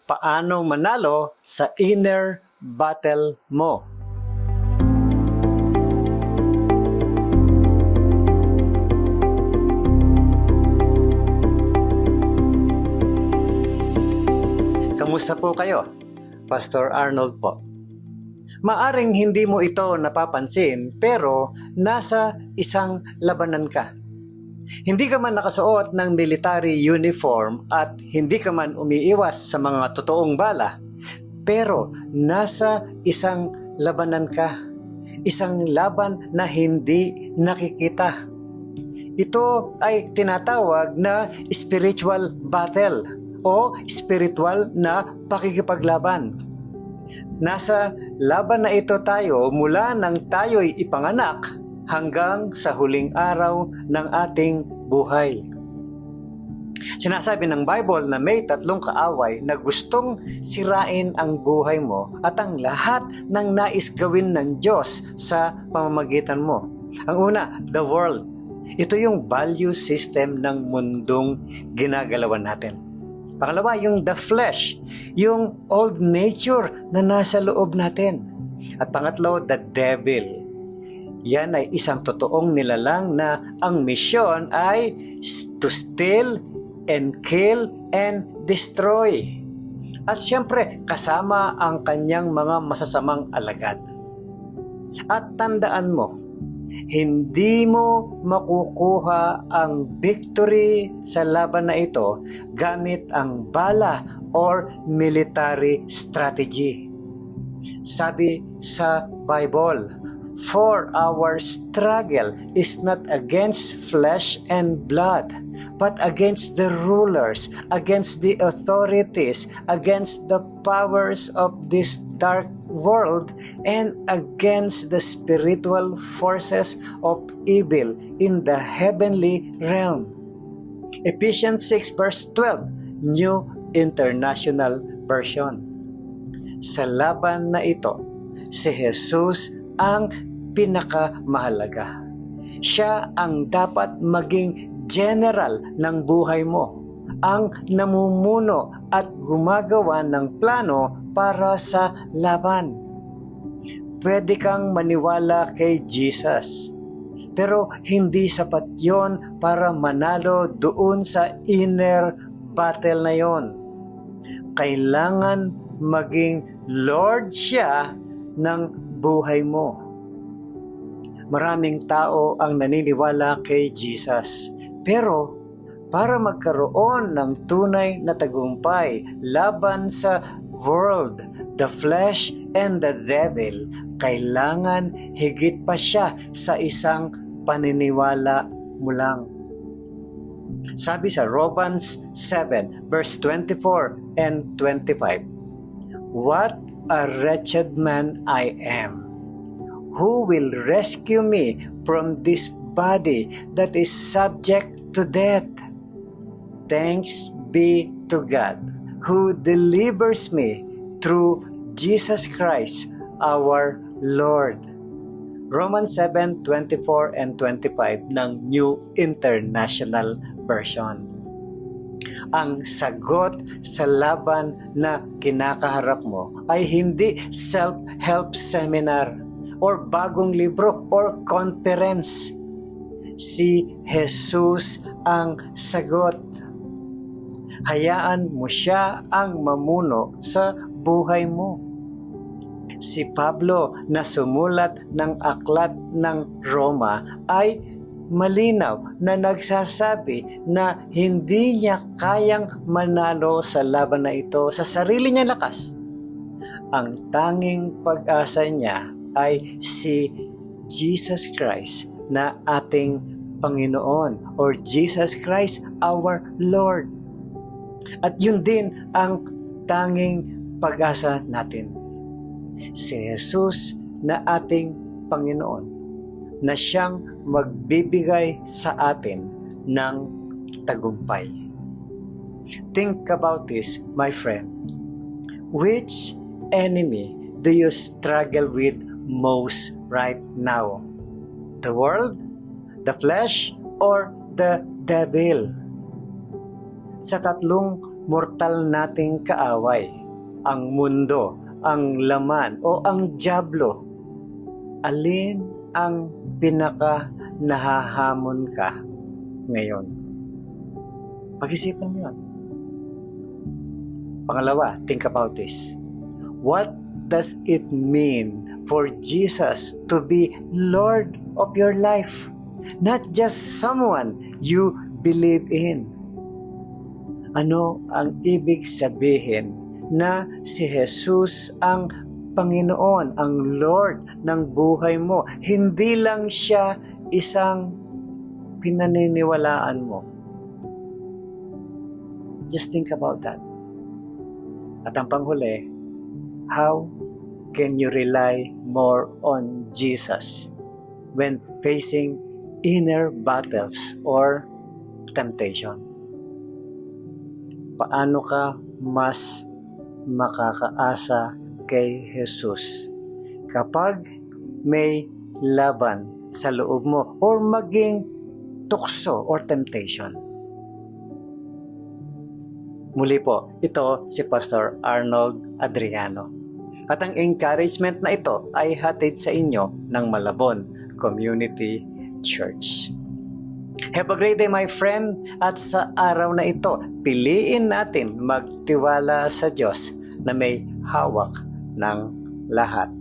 paano manalo sa inner battle mo. Kamusta po kayo? Pastor Arnold po. Maaring hindi mo ito napapansin pero nasa isang labanan ka. Hindi ka man nakasuot ng military uniform at hindi ka man umiiwas sa mga totoong bala, pero nasa isang labanan ka. Isang laban na hindi nakikita. Ito ay tinatawag na spiritual battle o spiritual na pakikipaglaban. Nasa laban na ito tayo mula nang tayo'y ipanganak hanggang sa huling araw ng ating buhay. Sinasabi ng Bible na may tatlong kaaway na gustong sirain ang buhay mo at ang lahat ng nais gawin ng Diyos sa pamamagitan mo. Ang una, the world. Ito yung value system ng mundong ginagalawan natin. Pangalawa, yung the flesh, yung old nature na nasa loob natin. At pangatlo, the devil. Yan ay isang totoong nilalang na ang misyon ay to steal and kill and destroy. At siyempre, kasama ang kanyang mga masasamang alagad. At tandaan mo, hindi mo makukuha ang victory sa laban na ito gamit ang bala or military strategy. Sabi sa Bible, "For our struggle is not against flesh and blood, but against the rulers, against the authorities, against the powers of this dark world, and against the spiritual forces of evil in the heavenly realm." Ephesians 6 verse 12, New International Version. Sa laban na ito, si Jesus ang pinakamahalaga. Siya ang dapat maging general ng buhay mo, ang namumuno at gumagawa ng plano para sa laban. Pwede kang maniwala kay Jesus, pero hindi sapat yon para manalo doon sa inner battle na yon. Kailangan maging Lord siya ng buhay mo. Maraming tao ang naniniwala kay Jesus, pero para magkaroon ng tunay na tagumpay laban sa world, the flesh, and the devil, kailangan higit pa siya sa isang paniniwala mo lang. Sabi sa Romans 7 verse 24 and 25, "What a wretched man I am! Who will rescue me from this body that is subject to death? Thanks be to God, who delivers me through Jesus Christ our Lord." Romans 7:24 and 25 ng New International Version. Ang sagot sa laban na kinakaharap mo ay hindi self-help seminar or bagong libro or conference. Si Jesus ang sagot. Hayaan mo siya ang mamuno sa buhay mo. Si Pablo na sumulat ng aklat ng Roma ay malinaw na nagsasabi na hindi niya kayang manalo sa laban na ito sa sarili niyang lakas. Ang tanging pag-asa niya ay si Jesus Christ na ating Panginoon or Jesus Christ our Lord. At yun din ang tanging pag-asa natin. Si Jesus na ating Panginoon na siyang magbibigay sa atin ng tagumpay. Think about this, my friend. Which enemy do you struggle with most right now? The world, the flesh, or the devil? Sa tatlong mortal nating kaaway, ang mundo, ang laman o ang dyablo, alin ang pinaka nahahamon ka ngayon? Pag-isipan mo yun. Pangalawa, think about this. What does it mean for Jesus to be Lord of your life? Not just someone you believe in. Ano ang ibig sabihin na si Jesus ang Panginoon, ang Lord ng buhay mo? Hindi lang siya isang pinaniniwalaan mo. Just think about that. At ang panghuli, how can you rely more on Jesus when facing inner battles or temptation? Paano ka mas makakaasa kay Jesus kapag may laban sa loob mo or maging tukso or temptation? Muli po, ito si Pastor Arnold Adriano. At ang encouragement na ito ay hatid sa inyo ng Malabon Community Church. Have a great day, my friend. At sa araw na ito, piliin natin magtiwala sa Diyos na may hawak ng lahat.